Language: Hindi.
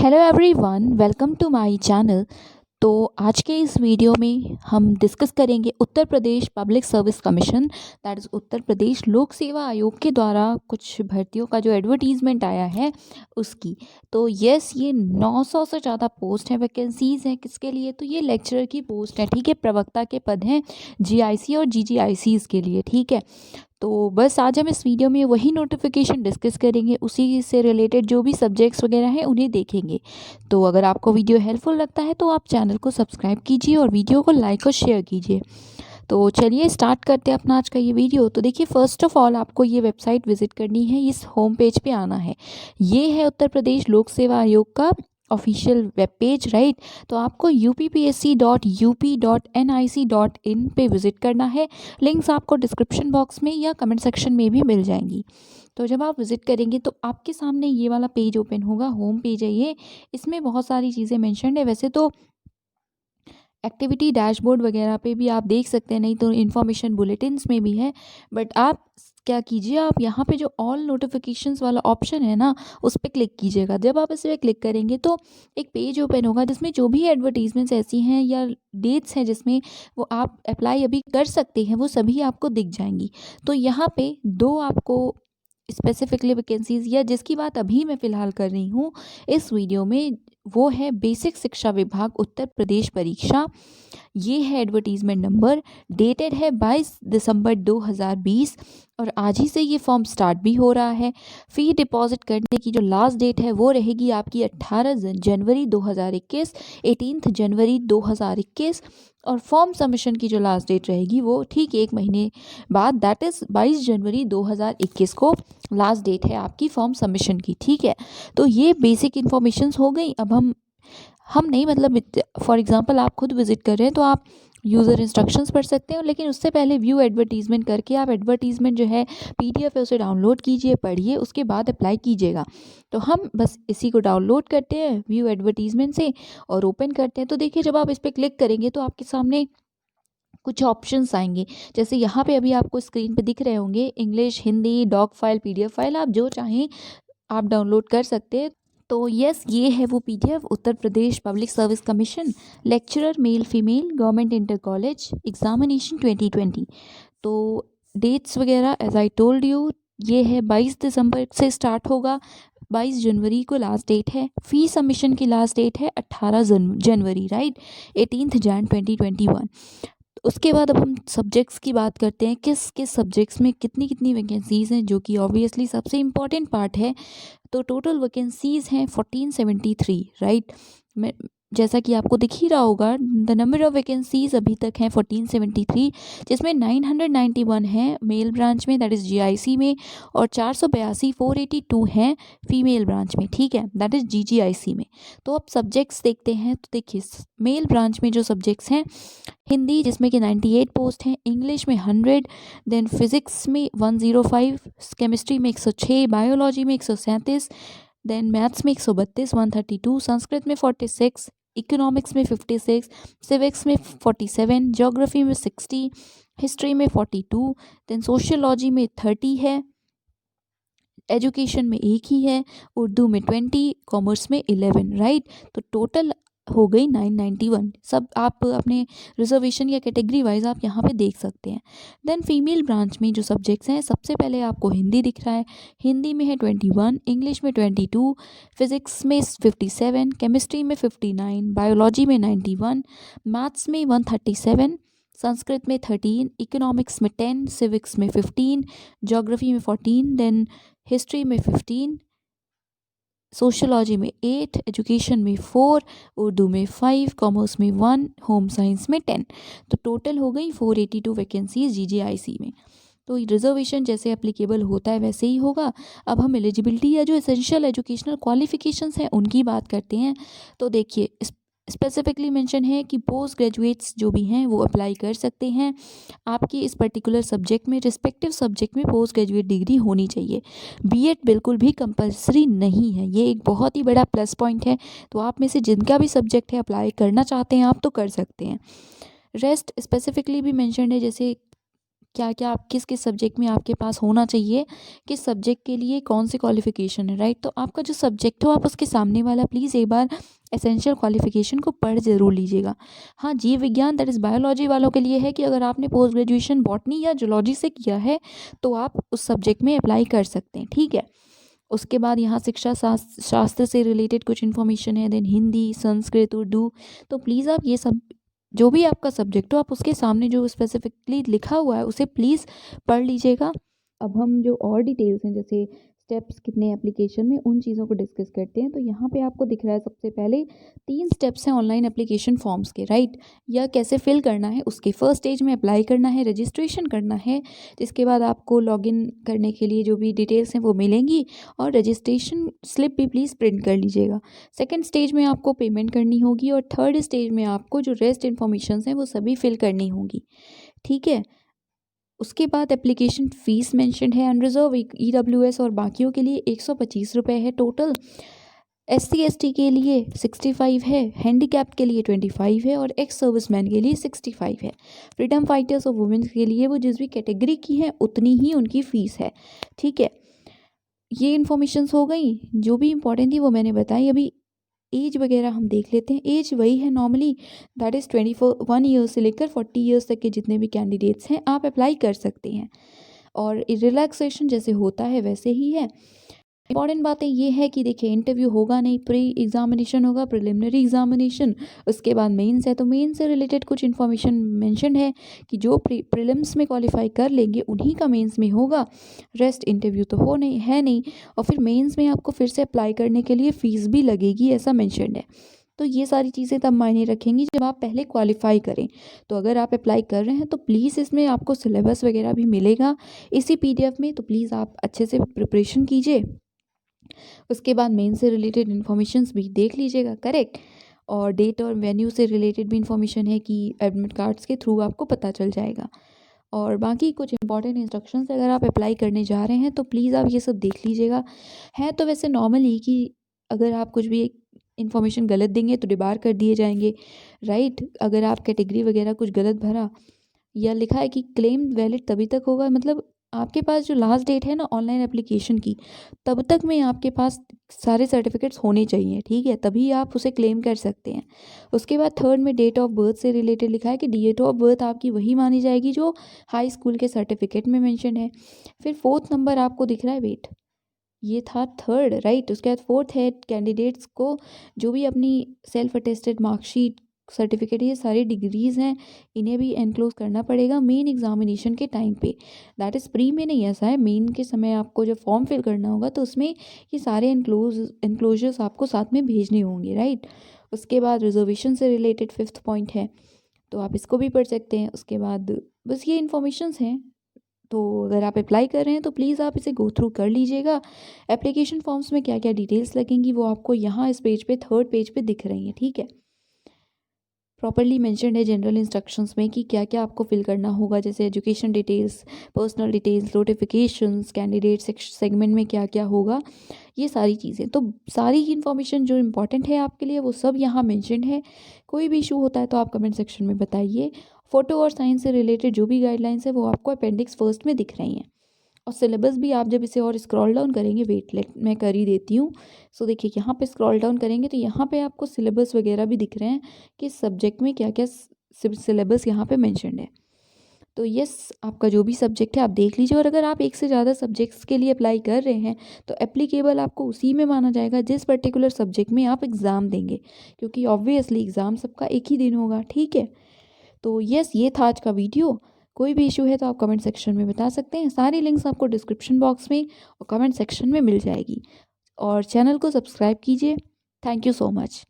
Hello everyone, welcome to my channel. तो आज के इस वीडियो में हम डिस्कस करेंगे Uttar Pradesh public service commission, that is Uttar Pradesh Lok Seva आयोग के द्वारा कुछ भर्तियों का जो एडवर्टीज़मेंट आया है उसकी। तो यस, ये 900 से ज़्यादा पोस्ट हैं, वैकेंसीज़ हैं। किसके लिए? तो ये लेक्चरर की पोस्ट है, ठीक है। प्रवक्ता के पद हैं जीआईसी और जीजीआईसीज़ के लिए, ठीक है। तो बस आज हम इस वीडियो में वही नोटिफिकेशन डिस्कस करेंगे, उसी से रिलेटेड जो भी सब्जेक्ट्स वगैरह हैं उन्हें देखेंगे। तो अगर आपको वीडियो हेल्पफुल लगता है तो आप चैनल को सब्सक्राइब कीजिए और वीडियो को लाइक और शेयर कीजिए। तो चलिए स्टार्ट करते हैं अपना आज का ये वीडियो। तो देखिए, फर्स्ट ऑफ ऑल आपको ये वेबसाइट विजिट करनी है, इस होम पेज पे आना है। ये है उत्तर प्रदेश लोक सेवा आयोग का ऑफिशियल वेब पेज, राइट। तो आपको uppsc.up.nic.in पे विजिट करना है। लिंक्स आपको डिस्क्रिप्शन बॉक्स में या कमेंट सेक्शन में भी मिल जाएंगी। तो जब आप विजिट करेंगे तो आपके सामने ये वाला पेज ओपन होगा, होम पेज है ये। इसमें बहुत सारी चीज़ें मेंशन्ड है। वैसे तो एक्टिविटी डैशबोर्ड वगैरह पे भी आप देख सकते हैं, नहीं तो इन्फॉर्मेशन बुलेटिन्स में भी है। बट आप क्या कीजिए, आप यहाँ पे जो ऑल नोटिफिकेशंस वाला ऑप्शन है ना, उस पर क्लिक कीजिएगा। जब आप इस पर क्लिक करेंगे तो एक पेज ओपन होगा जिसमें जो भी एडवर्टीजमेंट्स ऐसी हैं या डेट्स हैं जिसमें वो आप अप्लाई अभी कर सकते हैं, वो सभी आपको दिख जाएंगी। तो यहाँ पे दो आपको स्पेसिफिकली वैकेंसीज, या जिसकी बात अभी मैं फ़िलहाल कर रही हूँ इस वीडियो में, वो है बेसिक शिक्षा विभाग उत्तर प्रदेश परीक्षा। ये है एडवर्टीज़मेंट नंबर, डेटेड है 22 दिसंबर 2020 और आज ही से ये फॉर्म स्टार्ट भी हो रहा है। फ़ी डिपॉजिट करने की जो लास्ट डेट है वो रहेगी आपकी 18 जनवरी 2021, 18 जनवरी 2021। और फॉर्म सबमिशन की जो लास्ट डेट रहेगी वो ठीक एक महीने बाद, दैट इज़ 22 जनवरी 2021 को लास्ट डेट है आपकी फॉर्म सबमिशन की, ठीक है। तो ये बेसिक इन्फॉर्मेशंस हो गई। अब हम नहीं, मतलब फॉर एग्जांपल आप खुद विजिट कर रहे हैं तो आप यूज़र इंस्ट्रक्शंस पढ़ सकते हो, लेकिन उससे पहले व्यू एडवर्टीज़मेंट करके आप एडवर्टीज़मेंट जो है पीडीएफ है उसे डाउनलोड कीजिए, पढ़िए, उसके बाद अप्लाई कीजिएगा। तो हम बस इसी को डाउनलोड करते हैं व्यू एडवर्टीज़मेंट से और ओपन करते हैं। तो देखिए, जब आप इस पर क्लिक करेंगे तो आपके सामने कुछ ऑप्शंस आएंगे। जैसे यहाँ पे अभी आपको स्क्रीन पे दिख रहे होंगे, English, Hindi, doc file, PDF file, आप जो चाहें आप डाउनलोड कर सकते हैं। तो यस, ये है वो PDF, Uttar Pradesh public service commission lecturer male female government inter college examination 2020। तो डेट्स वगैरह एज आई टोल्ड यू, ये है 22 दिसंबर से स्टार्ट होगा, 22 जनवरी को लास्ट डेट है। फी सबमिशन की लास्ट डेट है 18 जनवरी, राइट, 18 जैन 2021। उसके बाद अब हम सब्जेक्ट्स की बात करते हैं, किस किस सब्जेक्ट्स में कितनी कितनी वैकेंसीज़ हैं, जो कि ऑब्वियसली सबसे इम्पॉर्टेंट पार्ट है। तो टोटल वैकेंसीज़ हैं 1473, राइट। मैं जैसा कि आपको दिख ही रहा होगा, द नंबर ऑफ़ वैकेंसीज़ अभी तक हैं 1473, जिसमें 991 हैं मेल ब्रांच में, दैट इज़ जीआईसी में, और 482 482 हैं फीमेल ब्रांच में, ठीक है, दैट इज़ जीजीआईसी में। तो अब सब्जेक्ट्स देखते हैं। तो देखिए, मेल ब्रांच में जो सब्जेक्ट्स हैं, हिंदी जिसमें कि 98 पोस्ट हैं, इंग्लिश में 100, देन फिज़िक्स में 105, केमिस्ट्री में 106, बायोलॉजी में 137, देन मैथ्स में 132 132, संस्कृत में 46, इकोनॉमिक्स में 56, सिविक्स में 47, ज्योग्राफी में 60, हिस्ट्री में 42, देन सोशियोलॉजी में 30 है, एजुकेशन में 1 ही है, उर्दू में 20, कॉमर्स में 11, राइट। तो टोटल हो गई 991। सब आप अपने रिजर्वेशन या कैटेगरी वाइज आप यहाँ पे देख सकते हैं। देन फीमेल ब्रांच में जो सब्जेक्ट्स हैं, सबसे पहले आपको हिंदी दिख रहा है, हिंदी में है 21, इंग्लिश में 22, फिज़िक्स में 57, केमिस्ट्री में 59, बायोलॉजी में 91, मैथ्स में 137, संस्कृत में 13, इकोनॉमिक्स में 10, सिविक्स में 15, ज्योग्राफी में 14, देन हिस्ट्री में 15, सोशोलॉजी में 8, एजुकेशन में 4, उर्दू में 5, कॉमर्स में 1, होम साइंस में 10। तो टोटल हो गई 482 वैकेंसीज जीजीआईसी में। तो रिजर्वेशन जैसे एप्लीकेबल होता है वैसे ही होगा। अब हम एलिजिबिलिटी या जो एसेंशियल एजुकेशनल क्वालिफिकेशंस हैं उनकी बात करते हैं। तो देखिए, स्पेसिफिकली मेंशन है कि पोस्ट ग्रेजुएट्स जो भी हैं वो अप्लाई कर सकते हैं। आपकी इस पर्टिकुलर सब्जेक्ट में, रिस्पेक्टिव सब्जेक्ट में पोस्ट ग्रेजुएट डिग्री होनी चाहिए। बीएड बिल्कुल भी कंपलसरी नहीं है, ये एक बहुत ही बड़ा प्लस पॉइंट है। तो आप में से जिनका भी सब्जेक्ट है अप्लाई करना चाहते हैं आप तो कर सकते हैं। रेस्ट स्पेसिफिकली भी मेंशन है, जैसे क्या क्या आप किस किस सब्जेक्ट में आपके पास होना चाहिए, किस सब्जेक्ट के लिए कौन सी क्वालिफिकेशन है, राइट। तो आपका जो सब्जेक्ट हो आप उसके सामने वाला प्लीज़ एक बार एसेंशियल क्वालिफिकेशन को पढ़ ज़रूर लीजिएगा। हाँ, जीव विज्ञान दैट इज़ बायोलॉजी वालों के लिए है कि अगर आपने पोस्ट ग्रेजुएशन बॉटनी या जूलॉजी से किया है तो आप उस सब्जेक्ट में अप्लाई कर सकते हैं, ठीक है। उसके बाद यहाँ शिक्षा शास्त्र से रिलेटेड कुछ इन्फॉर्मेशन है, देन हिंदी, संस्कृत, उर्दू। तो प्लीज़ आप ये सब जो भी आपका सब्जेक्ट हो आप उसके सामने जो स्पेसिफिकली लिखा हुआ है उसे प्लीज़ पढ़ लीजिएगा। अब हम जो और डिटेल्स हैं जैसे स्टेप्स कितने एप्लीकेशन में, उन चीज़ों को डिस्कस करते हैं। तो यहाँ पे आपको दिख रहा है सबसे पहले 3 स्टेप्स हैं ऑनलाइन एप्लीकेशन फॉर्म्स के, राइट। या कैसे फिल करना है उसके फर्स्ट स्टेज में अप्लाई करना है, रजिस्ट्रेशन करना है, जिसके बाद आपको लॉगिन करने के लिए जो भी डिटेल्स हैं वो मिलेंगी और रजिस्ट्रेशन स्लिप भी प्लीज़ प्रिंट कर लीजिएगा। सेकेंड स्टेज में आपको पेमेंट करनी होगी और थर्ड स्टेज में आपको जो रेस्ट इन्फॉर्मेशन हैं वो सभी फिल करनी होगी, ठीक है। उसके बाद एप्लीकेशन फ़ीस मेंशन्ड है, अनरिजर्व ईडब्ल्यूएस और बाकियों के लिए 125 रुपये है टोटल, एससी एसटी के लिए 65 है, हैंडीकैप्ड के लिए 25 है और एक्स सर्विसमैन के लिए 65 है। फ्रीडम फाइटर्स और वुमेन्स के लिए वो जिस भी कैटेगरी की हैं उतनी ही उनकी फ़ीस है, ठीक है। ये इन्फॉर्मेशंस हो गई जो भी इम्पोर्टेंट थी वो मैंने बताई। अभी एज वगैरह हम देख लेते हैं। एज वही है नॉर्मली, दैट इज़ 21 ईयर्स से लेकर 40 ईयर्स तक के जितने भी कैंडिडेट्स हैं आप अप्लाई कर सकते हैं और रिलैक्सेशन जैसे होता है वैसे ही है। इंपॉर्टेंट बातें ये है कि देखिए इंटरव्यू होगा नहीं, प्री एग्जामिनेशन होगा, प्रिलिमिनरी एग्जामिनेशन, उसके बाद मेंस है। तो मेंस से रिलेटेड कुछ इन्फॉर्मेशन मेंशन है कि जो प्रीलिम्स में क्वालिफाई कर लेंगे उन्हीं का मेंस में होगा, रेस्ट इंटरव्यू तो हो नहीं है नहीं। और फिर मेंस में आपको फिर से अप्लाई करने के लिए फ़ीस भी लगेगी, ऐसा मेंशन है। तो ये सारी चीज़ें तब मायने रखेंगी जब आप पहले क्वालिफाई करें। तो अगर आप अप्लाई कर रहे हैं तो प्लीज़ इसमें आपको सिलेबस वगैरह भी मिलेगा इसी पीडीएफ में, तो प्लीज़ आप अच्छे से प्रिपरेशन कीजिए। उसके बाद मेन से रिलेटेड इन्फॉर्मेशंस भी देख लीजिएगा, करेक्ट। और डेट और वेन्यू से रिलेटेड भी इन्फॉर्मेशन है कि एडमिट कार्ड्स के थ्रू आपको पता चल जाएगा। और बाकी कुछ इंपॉर्टेंट इंस्ट्रक्शंस अगर आप अप्लाई करने जा रहे हैं तो प्लीज़ आप ये सब देख लीजिएगा। है तो वैसे नॉर्मल ही कि अगर आप कुछ भी इन्फॉर्मेशन गलत देंगे तो डिबार कर दिए जाएंगे, राइट। अगर आप कैटेगरी वगैरह कुछ गलत भरा या लिखा है कि क्लेम वैलिड तभी तक होगा, मतलब आपके पास जो लास्ट डेट है ना ऑनलाइन एप्लीकेशन की तब तक में आपके पास सारे सर्टिफिकेट्स होने चाहिए, ठीक है, तभी आप उसे क्लेम कर सकते हैं। उसके बाद थर्ड में डेट ऑफ बर्थ से रिलेटेड लिखा है कि डेट ऑफ बर्थ आपकी वही मानी जाएगी जो हाई स्कूल के सर्टिफिकेट में मेंशन है। फिर फोर्थ नंबर आपको दिख रहा है, वेट, ये था थर्ड, राइट। उसके बाद फोर्थ है कैंडिडेट्स को जो भी अपनी सेल्फ अटेस्टेड मार्कशीट, सर्टिफिकेट, ये सारी डिग्रीज़ हैं इन्हें भी एनक्लोज करना पड़ेगा मेन एग्जामिनेशन के टाइम पे। दैट इज़ प्री में नहीं, ऐसा है मेन के समय आपको जब फॉर्म फिल करना होगा तो उसमें ये सारे एनक्लोजर्स आपको साथ में भेजने होंगे, राइट। उसके बाद रिजर्वेशन से रिलेटेड फिफ्थ पॉइंट है, तो आप इसको भी पढ़ सकते हैं। उसके बाद बस ये इन्फॉर्मेशंस हैं। तो अगर आप अप्लाई कर रहे हैं तो प्लीज़ आप इसे गो थ्रू कर लीजिएगा। एप्लीकेशन फॉर्म्स में क्या क्या डिटेल्स लगेंगी वो आपको यहाँ इस पेज पे, थर्ड पेज पे दिख रही हैं, ठीक है। प्रॉपरली मेंशन्ड है जनरल इंस्ट्रक्शंस में कि क्या क्या आपको फिल करना होगा, जैसे education details, personal details, notifications, candidate segment में क्या क्या होगा, ये सारी चीज़ें। तो सारी इन्फॉर्मेशन जो इम्पॉर्टेंट है आपके लिए वो सब यहाँ मेंशन्ड है। कोई भी इशू होता है तो आप कमेंट सेक्शन में बताइए। फ़ोटो और साइंस से रिलेटेड जो भी गाइडलाइंस है वो आपको अपेंडिक्स फर्स्ट में दिख रही हैं। और सिलेबस भी आप जब इसे और स्क्रॉल डाउन करेंगे, वेट लेट मैं कर ही देती हूँ। सो देखिए यहाँ पे स्क्रॉल डाउन करेंगे तो यहाँ पे आपको सिलेबस वगैरह भी दिख रहे हैं कि सब्जेक्ट में क्या क्या सिलेबस यहाँ पे मेंशन्ड है। तो यस, आपका जो भी सब्जेक्ट है आप देख लीजिए। और अगर आप एक से ज़्यादा सब्जेक्ट्स के लिए अप्लाई कर रहे हैं तो एप्लीकेबल आपको उसी में माना जाएगा जिस पर्टिकुलर सब्जेक्ट में आप एग्ज़ाम देंगे, क्योंकि ऑब्वियसली एग्ज़ाम सबका एक ही दिन होगा, ठीक है। तो यस, ये था आज का वीडियो। कोई भी इशू है तो आप कमेंट सेक्शन में बता सकते हैं। सारी लिंक्स आपको डिस्क्रिप्शन बॉक्स में और कमेंट सेक्शन में मिल जाएगी। और चैनल को सब्सक्राइब कीजिए। Thank you so much.